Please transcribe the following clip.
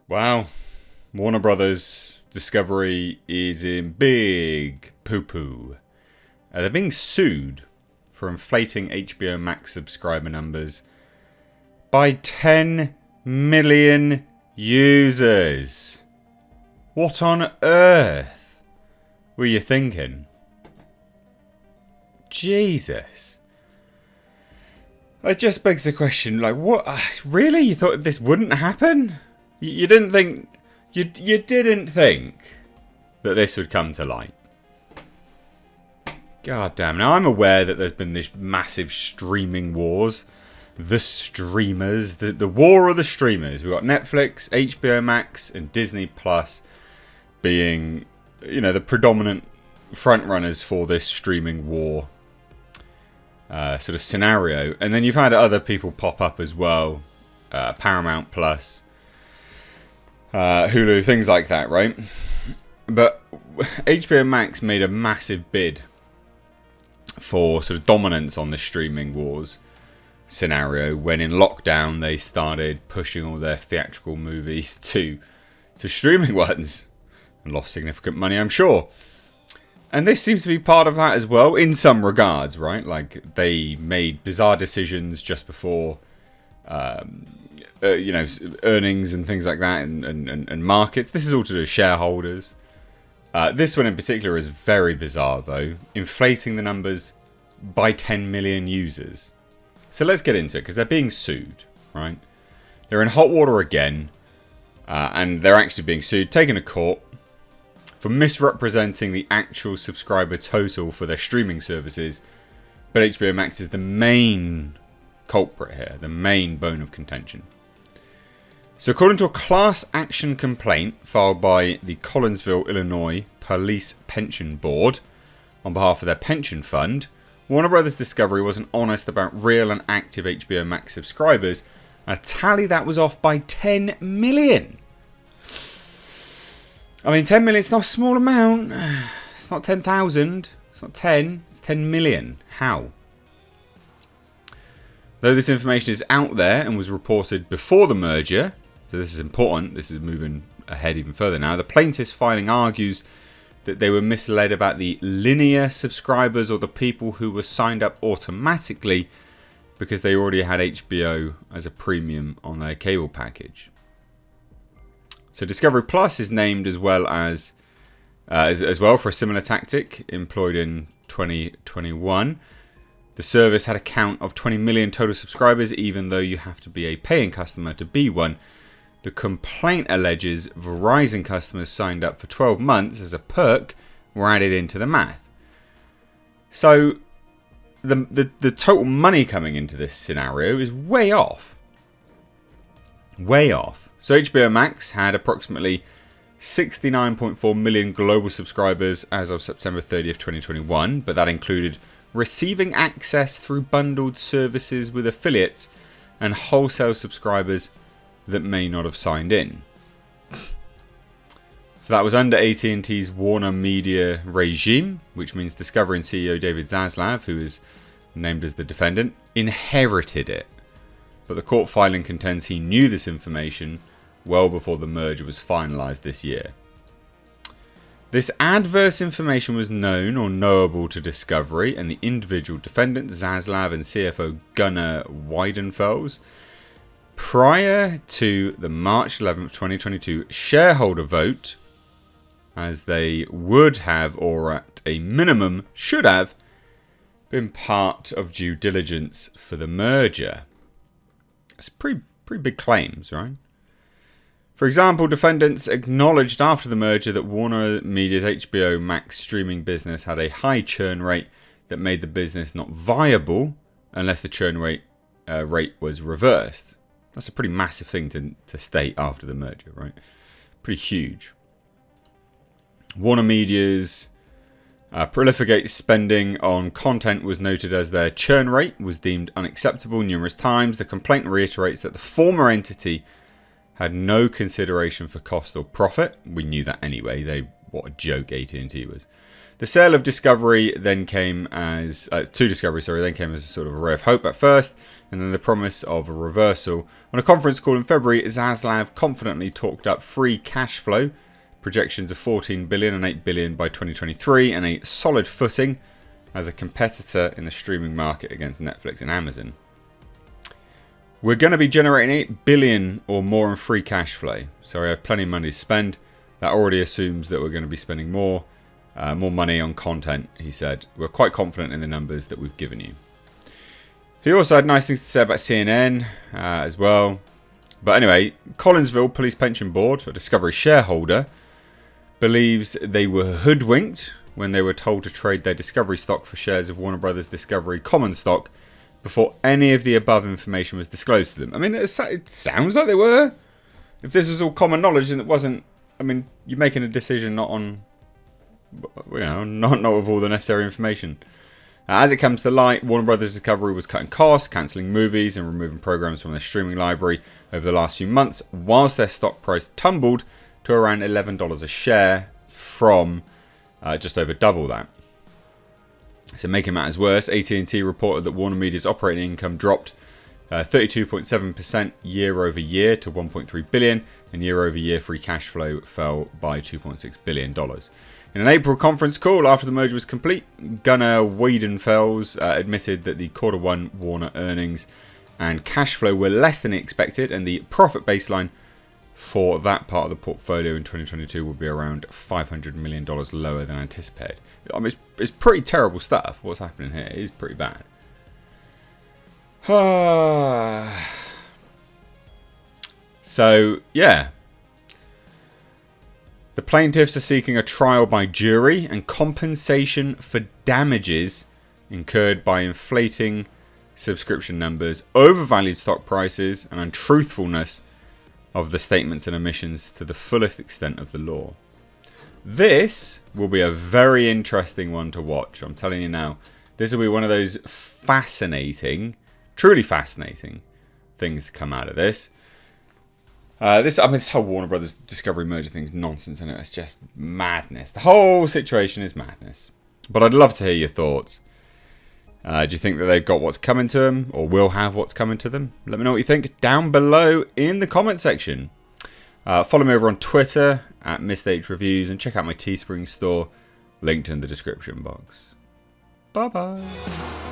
Wow. Warner Brothers Discovery is in big poo-poo. They're being sued for inflating HBO Max subscriber numbers by 10 million users. What on earth were you thinking? Jesus. It just begs the question, like, what? Really? You thought this wouldn't happen? You didn't think... You didn't think that this would come to light? God damn. Now, I'm aware that there's been this massive streaming wars. The streamers. The war of the streamers. We've got Netflix, HBO Max, and Disney Plus being, you know, the predominant frontrunners for this streaming war sort of scenario. And then you've had other people pop up as well. Paramount Plus, Hulu, things like that, right? But HBO Max made a massive bid for sort of dominance on the streaming wars scenario when in lockdown they started pushing all their theatrical movies to streaming ones and lost significant money, I'm sure. And this seems to be part of that as well in some regards, right? Like they made bizarre decisions just before earnings and things like that and markets. This is all to do with shareholders. This one in particular is very bizarre, though. Inflating the numbers by 10 million users. So let's get into it, because they're being sued, right? They're in hot water again, and they're actually being sued, taken to court, for misrepresenting the actual subscriber total for their streaming services. But HBO Max is the main culprit here, the main bone of contention. So according to a class action complaint filed by the Collinsville, Illinois Police Pension Board on behalf of their pension fund, Warner Brothers Discovery wasn't honest about real and active HBO Max subscribers, and a tally that was off by 10 million. I mean, 10 million, it's not a small amount. It's not 10,000. It's not 10. It's 10 million. How? Though this information is out there and was reported before the merger, so this is important, this is moving ahead even further now, the plaintiff's filing argues that they were misled about the linear subscribers or the people who were signed up automatically because they already had HBO as a premium on their cable package. So Discovery Plus is named as well for a similar tactic employed in 2021. The service had a count of 20 million total subscribers, even though you have to be a paying customer to be one. The complaint alleges Verizon customers signed up for 12 months as a perk were added into the math. So the total money coming into this scenario is way off. Way off. So HBO Max had approximately 69.4 million global subscribers as of September 30th, 2021, but that included receiving access through bundled services with affiliates and wholesale subscribers that may not have signed in. So that was under AT&T's Warner Media regime, which means Discovery and CEO David Zaslav, who is named as the defendant, inherited it. But the court filing contends he knew this information well before the merger was finalised this year. This adverse information was known or knowable to Discovery and the individual defendants, Zaslav and CFO Gunnar Weidenfels, prior to the March 11th, 2022 shareholder vote, as they would have, or at a minimum should have, been part of due diligence for the merger. It's pretty big claims, right? For example, defendants acknowledged after the merger that Warner Media's HBO Max streaming business had a high churn rate that made the business not viable unless the churn rate was reversed. That's a pretty massive thing to state after the merger, right? Pretty huge. Warner Media's prolific spending on content was noted as their churn rate was deemed unacceptable numerous times. The complaint reiterates that the former entity had no consideration for cost or profit. We knew that anyway. What a joke AT&T was. The sale of Discovery then came as to Discovery, then came as a sort of a ray of hope at first, and then the promise of a reversal. On a conference call in February, Zaslav confidently talked up free cash flow, projections of 14 billion and 8 billion by 2023, and a solid footing as a competitor in the streaming market against Netflix and Amazon. We're going to be generating 8 billion or more in free cash flow, so we have plenty of money to spend. That already assumes that we're going to be spending more money on content, he said. We're quite confident in the numbers that we've given you. He also had nice things to say about CNN as well. But anyway, Collinsville Police Pension Board, a Discovery shareholder, believes they were hoodwinked when they were told to trade their Discovery stock for shares of Warner Brothers Discovery common stock before any of the above information was disclosed to them. I mean, it sounds like they were. If this was all common knowledge, then it wasn't. I mean, you're making a decision not on, not with all the necessary information. As it comes to light, Warner Brothers Discovery was cutting costs, cancelling movies, and removing programs from their streaming library over the last few months, whilst their stock price tumbled to around $11 a share from just over double that. So making matters worse, AT&T reported that Warner Media's operating income dropped 32.7% year over year to $1.3 billion, and year over year free cash flow fell by $2.6 billion. In an April conference call after the merger was complete, Gunnar Wiedenfels admitted that the quarter one Warner earnings and cash flow were less than expected, and the profit baseline for that part of the portfolio in 2022 will be around $500 million lower than anticipated. I mean, it's pretty terrible stuff. What's happening here is pretty bad. So, yeah. The plaintiffs are seeking a trial by jury and compensation for damages incurred by inflating subscription numbers, overvalued stock prices, and untruthfulness of the statements and omissions to the fullest extent of the law. This will be a very interesting one to watch. I'm telling you now. This will be one of those fascinating, truly fascinating things to come out of this. This whole Warner Brothers Discovery merger thing is nonsense, and it's just madness. The whole situation is madness. But I'd love to hear your thoughts. Do you think that they've got what's coming to them, or will have what's coming to them? Let me know what you think down below in the comment section. Follow me over on Twitter at Missed Reviews, and check out my Teespring store, linked in the description box. Bye bye.